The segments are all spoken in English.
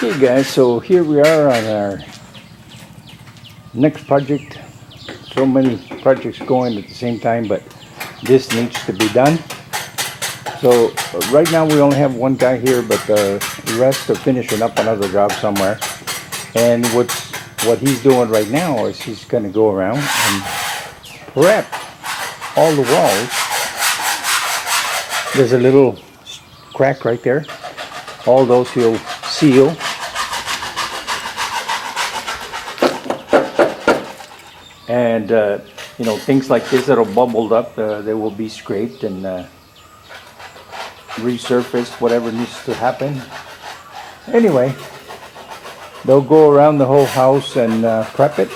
Okay guys, so here we are on our next project. So many projects going at the same time, but this needs to be done. So right now we only have one guy here, but the rest are finishing up another job somewhere. And what he's doing right now is he's going to go around and prep all the walls. There's a little crack right there. All those he'll seal. And you know, things like this that are bubbled up, they will be scraped and resurfaced, whatever needs to happen. Anyway, they'll go around the whole house and prep it,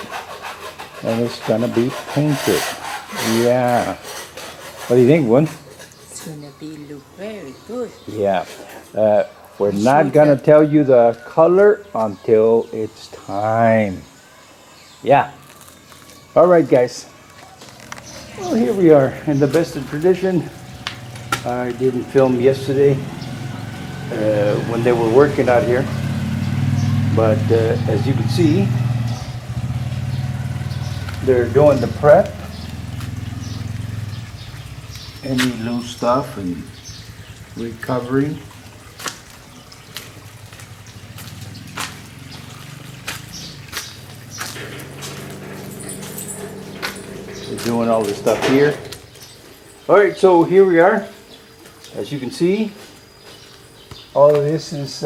and it's gonna be painted. Yeah. What do you think, Woon? It's gonna look very good. Yeah. We're not gonna tell you the color until it's time. Yeah. All right, guys. Well, here we are in the best of tradition. I didn't film yesterday when they were working out here, but as you can see, they're doing the prep. Any loose stuff and recovering. They're doing all this stuff here. All right, so here we are. As you can see, all of this is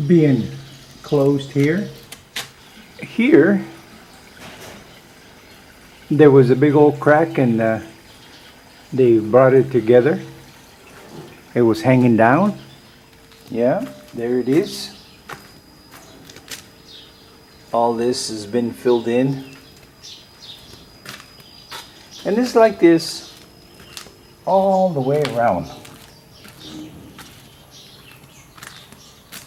being closed here. Here, there was a big old crack, and they brought it together. It was hanging down. Yeah, there it is. All this has been filled in. And it's like this all the way around.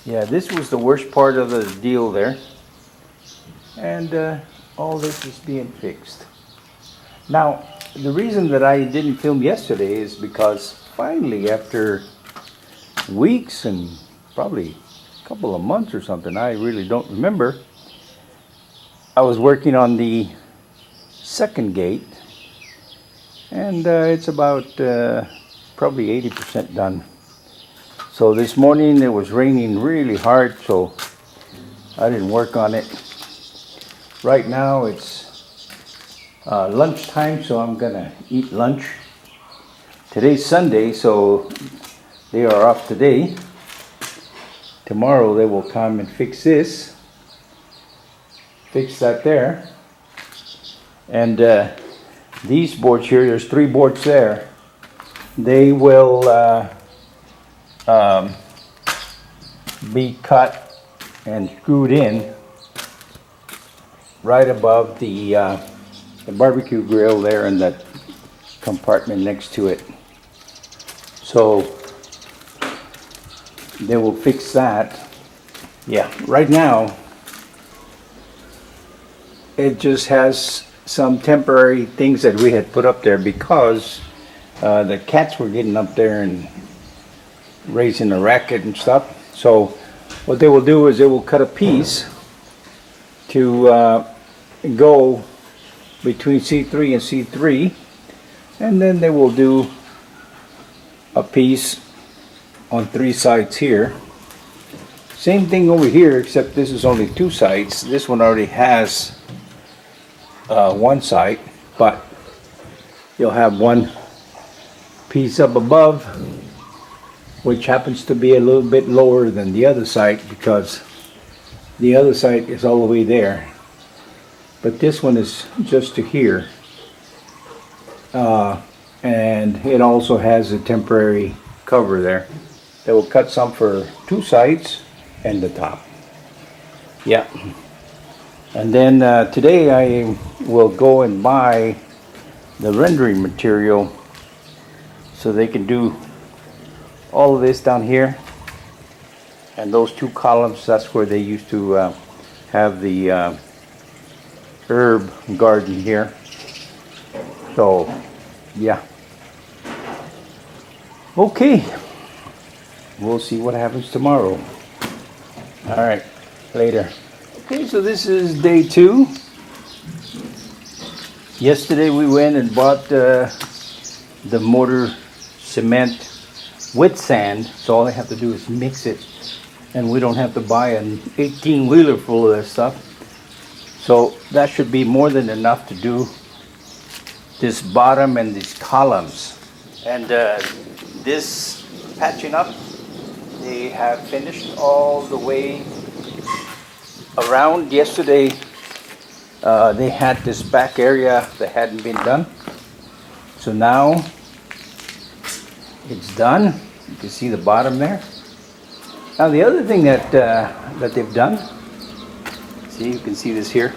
Yeah, this was the worst part of the deal there. And all this is being fixed. Now, the reason that I didn't film yesterday is because finally, after weeks and probably a couple of months or something, I really don't remember, I was working on the second gate, and it's about probably 80% done. So this morning it was raining really hard, so I didn't work on it. Right now it's lunchtime, so I'm gonna eat lunch. Today's Sunday, so they are off today. Tomorrow they will come and fix this. Fix that there. And these boards here, there's 3 boards there. They will be cut and screwed in right above the barbecue grill there in that compartment next to it. So they will fix that. Yeah, right now it just has some temporary things that we had put up there because the cats were getting up there and raising a racket and stuff. So what they will do is they will cut a piece to go between C3 and C3, and then they will do a piece on 3 sides here. Same thing over here, except this is only 2 sides. This one already has 1 side, but you'll have one piece up above, which happens to be a little bit lower than the other side because the other side is all the way there, but this one is just to here, and it also has a temporary cover there. They will cut some for 2 sides and the top. Yeah. And then today I will go and buy the rendering material so they can do all of this down here. And those 2 columns, that's where they used to have the herb garden here. So, yeah. Okay. we'll see what happens tomorrow. All right, later. Okay, so this is day 2. Yesterday we went and bought the mortar cement with sand, so all I have to do is mix it, and we don't have to buy an 18-wheeler full of this stuff. So that should be more than enough to do this bottom and these columns. And this patching up, they have finished all the way around. Yesterday they had this back area that hadn't been done, so now it's done. You can see the bottom there. Now the other thing that they've done, see, you can see this here.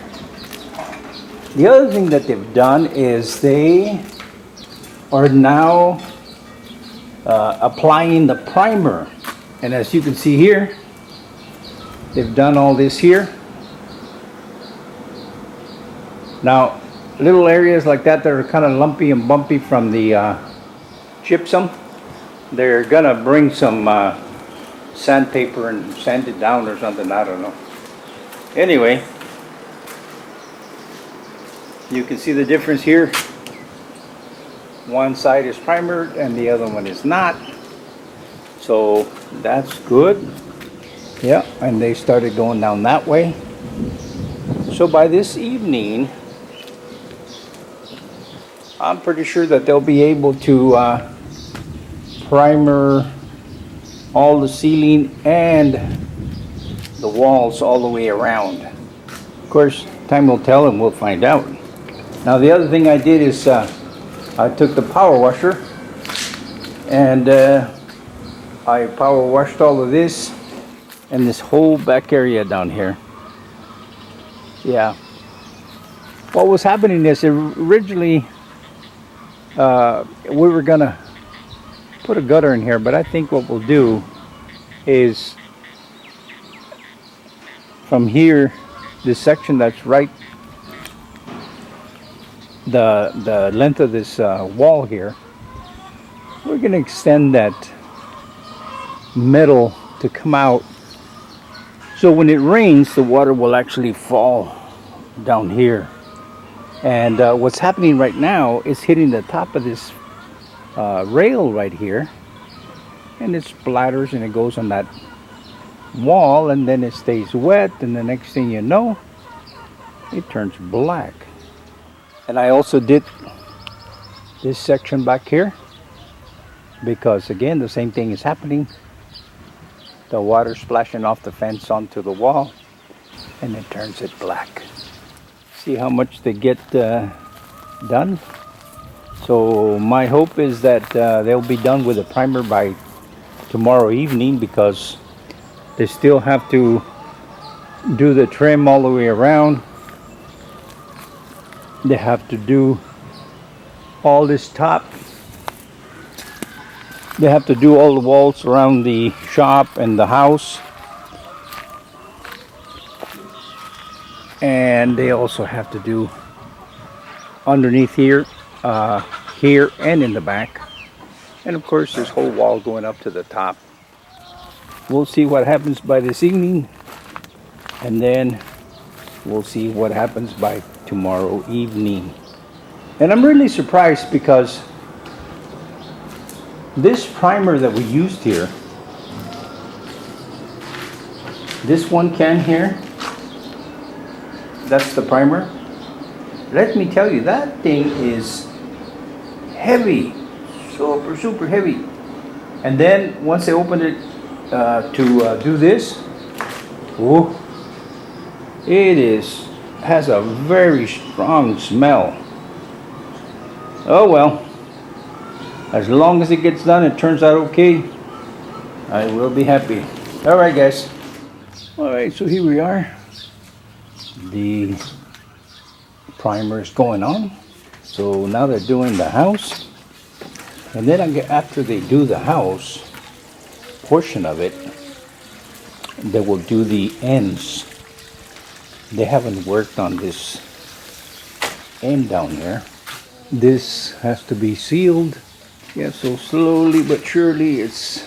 The other thing that they've done is they are now applying the primer. And as you can see here, they've done all this here. Now, little areas like that are kind of lumpy and bumpy from the gypsum, they're gonna bring some sandpaper and sand it down or something, I don't know. Anyway, you can see the difference here. One side is primered and the other one is not. So that's good. Yeah, and they started going down that way. So by this evening, I'm pretty sure that they'll be able to primer all the ceiling and the walls all the way around. Of course, time will tell and we'll find out. Now the other thing I did is I took the power washer and I power washed all of this and this whole back area down here. Yeah. What was happening is originally we were gonna put a gutter in here, but I think what we'll do is from here, this section that's right, the length of this wall here, we're gonna extend that metal to come out, so when it rains the water will actually fall down here. And what's happening right now is hitting the top of this rail right here, and it splatters and it goes on that wall, and then it stays wet, and the next thing you know, it turns black. And I also did this section back here because again the same thing is happening. The water splashing off the fence onto the wall and it turns it black. See how much they get done. So my hope is that they'll be done with the primer by tomorrow evening, because they still have to do the trim all the way around. They have to do all this top. They have to do all the walls around the shop and the house. And they also have to do underneath here, here and in the back. And of course this whole wall going up to the top. We'll see what happens by this evening, and then we'll see what happens by tomorrow evening. And I'm really surprised because this primer that we used here, this one can here, that's the primer. Let me tell you, that thing is heavy, super heavy. And then once I opened it to do this, whoa, it has a very strong smell. Oh well, as long as it gets done, it turns out okay, I will be happy. All right, guys. All right, so here we are. The primer is going on. So now they're doing the house, and then after they do the house portion of it, they will do the ends. They haven't worked on this end down here. This has to be sealed. Yeah, so slowly but surely it's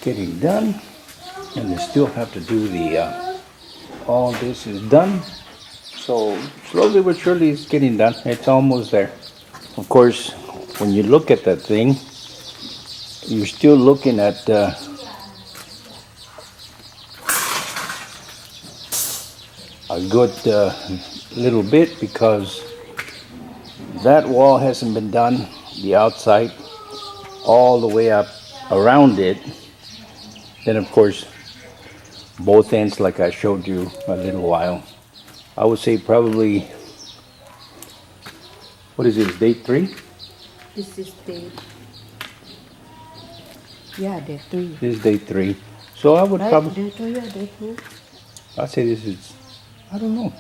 getting done, and they still have to do the all this is done. So slowly but surely it's getting done. It's almost there. Of course, when you look at that thing, you're still looking at a good little bit, because that wall hasn't been done, the outside all the way up around it. Then of course both ends, like I showed you a little while. I would say probably, what is this, day 3? This is day. Yeah, day 3. This is day 3. So I would Right? probably, Day 2, yeah, day 2. I'd say this is, I don't know.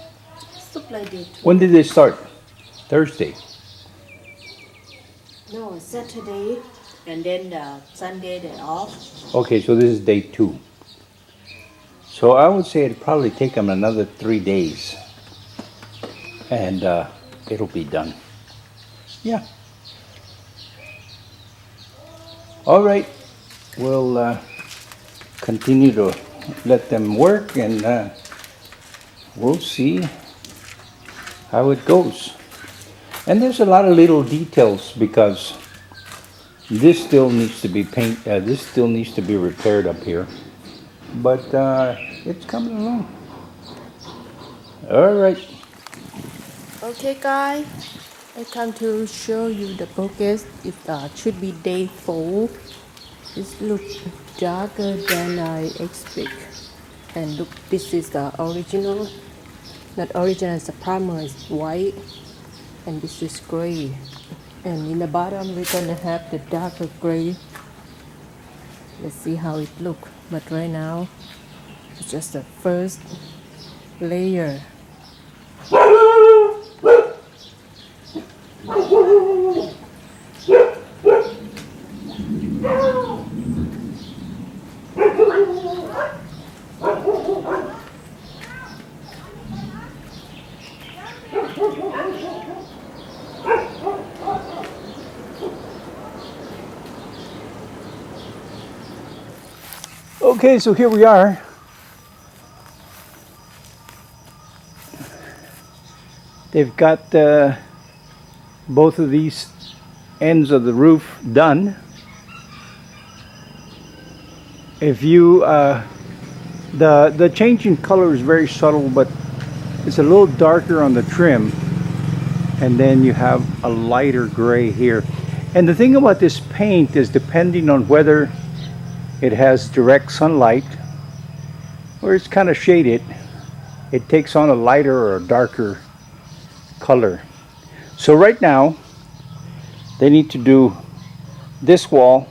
It's look like day 2. When did they start? Thursday. No, Saturday. And then Sunday they're off. Okay, so this is day 2. So I would say it'd probably take them another 3 days, and it'll be done. Yeah. All right. We'll continue to let them work, and we'll see how it goes. And there's a lot of little details, because this still needs to be this still needs to be repaired up here, but it's coming along. All right. Okay, guys. I come to show you the progress. It should be day 4. It looks darker than I expect. And look, this is the original. Not original, it's the primer is white. And this is gray. And in the bottom, we're gonna have the darker gray. Let's see how it look. But right now, it's just the first layer. Okay, so here we are. They've got both of these ends of the roof done. If you the change in color is very subtle, but it's a little darker on the trim, and then you have a lighter gray here. And the thing about this paint is, depending on whether it has direct sunlight or it's kind of shaded, it takes on a lighter or a darker color. So right now they need to do this wall,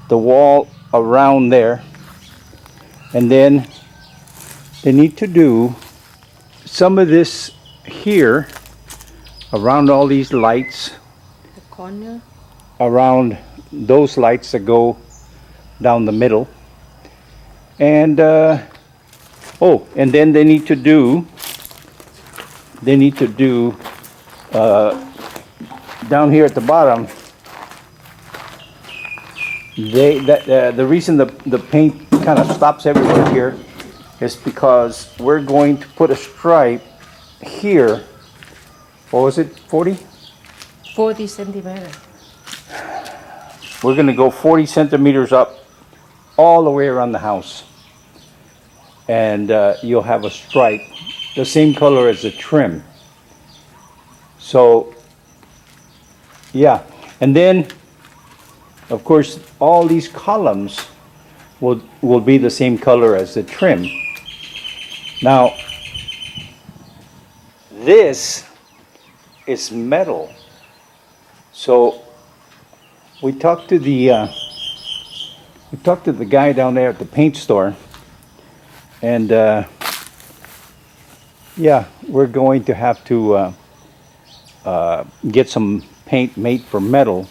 the wall around there, and then they need to do some of this here around all these lights, The corner. around those lights that go down the middle, and oh, and then they need to do down here at the bottom. The reason the paint kind of stops everywhere here is because we're going to put a stripe here. What was it, 40? 40 centimeters. We're going to go 40 centimeters up all the way around the house, and you'll have a stripe the same color as the trim. So yeah, and then of course all these columns will be the same color as the trim. Now this is metal, so we talked to the guy down there at the paint store, and yeah, we're going to have to get some paint made for metal.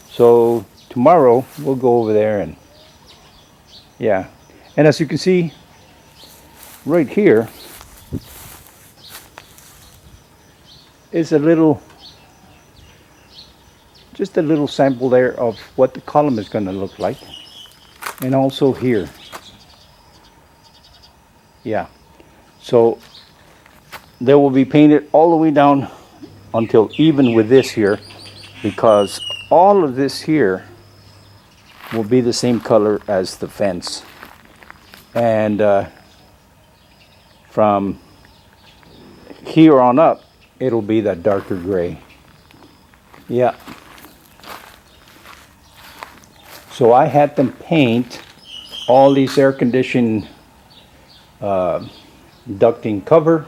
So tomorrow we'll go over there, and yeah, and as you can see right here is just a little sample there of what the column is going to look like. and also here. Yeah, so they will be painted all the way down until even with this here, because all of this here will be the same color as the fence, and from here on up it'll be that darker gray. Yeah, so I had them paint all these air conditioned ducting cover,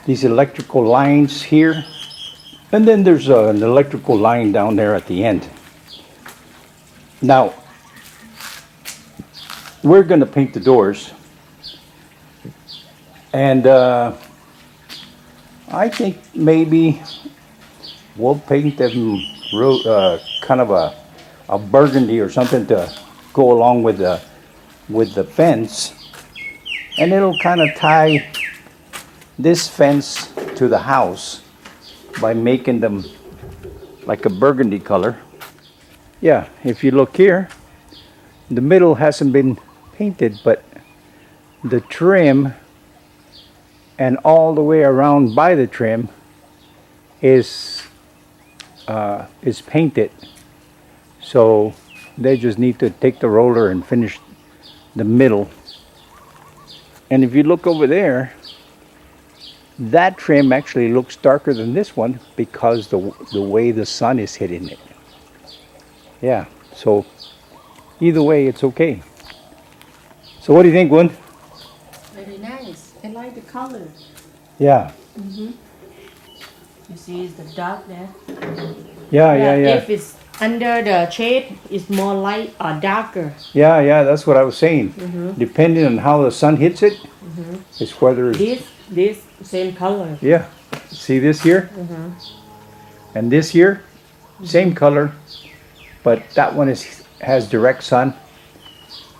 these electrical lines here, and then there's an electrical line down there at the end. Now we're going to paint the doors, and I think maybe we'll paint them kind of a burgundy or something to go along with the fence, and it'll kind of tie this fence to the house by making them like a burgundy color. Yeah, if you look here, the middle hasn't been painted, but the trim and all the way around by the trim is painted. So they just need to take the roller and finish the middle. And if you look over there, that trim actually looks darker than this one because the way the sun is hitting it. Yeah, so either way it's okay. So what do you think, Woon? Very nice. I like the color. Yeah. You see, it's the dark there. Yeah. If it's under the shade, it's more light or darker. Yeah, that's what I was saying. Depending on how the sun hits it, it's whether it's... This same color. Yeah. See this here? And this here, same color, but that one has direct sun,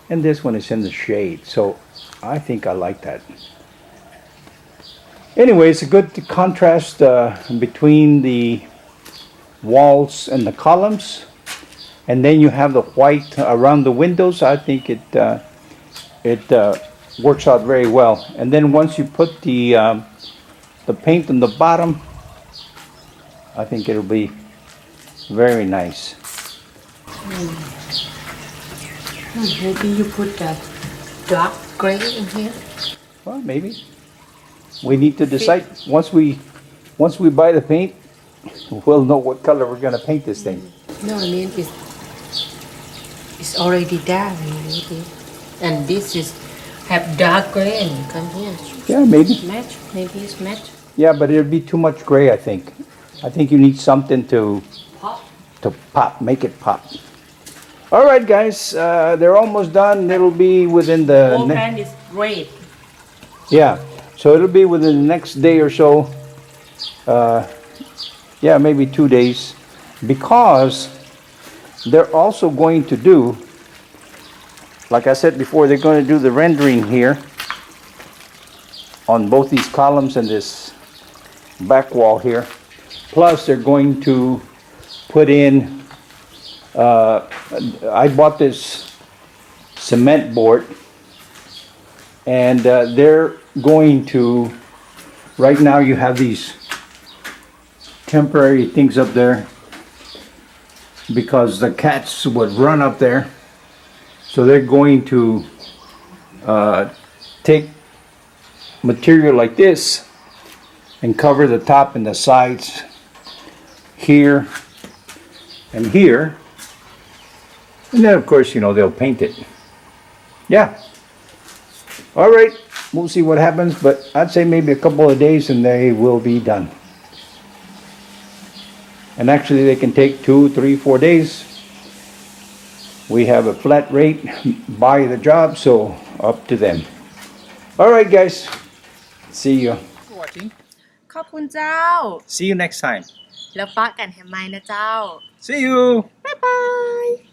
and this one is in the shade. So I think I like that. Anyway, it's a good contrast between the walls and the columns, and then you have the white around the windows. I think it works out very well. And then once you put the paint on the bottom, I think it'll be very nice. Maybe you put that dark gray in here. Well, maybe. We need to decide. Once we buy the paint, we'll know what color we're gonna paint this thing. No, I mean it's already dark, maybe. And this is have dark gray and come here. Yeah, maybe. Match. Maybe it's match. Yeah, but it'd be too much gray, I think. I think you need something to pop, make it pop. All right, guys, they're almost done. It'll be within the... Whole pan is red. Yeah, so it'll be within the next day or so. Yeah, maybe 2 days. Because they're also going to do, like I said before, they're going to do the rendering here on both these columns and this back wall here. Plus, they're going to put in, I bought this cement board, and they're going to, right now you have these temporary things up there because the cats would run up there. So they're going to take material like this and cover the top and the sides here and here, and then of course, you know, they'll paint it. Yeah. All right, we'll see what happens, but I'd say maybe a couple of days and they will be done. And actually they can take 2, 3, 4 days. We have a flat rate by the job, so up to them. All right, guys. See you. Watching. ขอบคุณเจ้า See you next time. แล้วปะกันแฮมไมนะเจ้า See you. Bye bye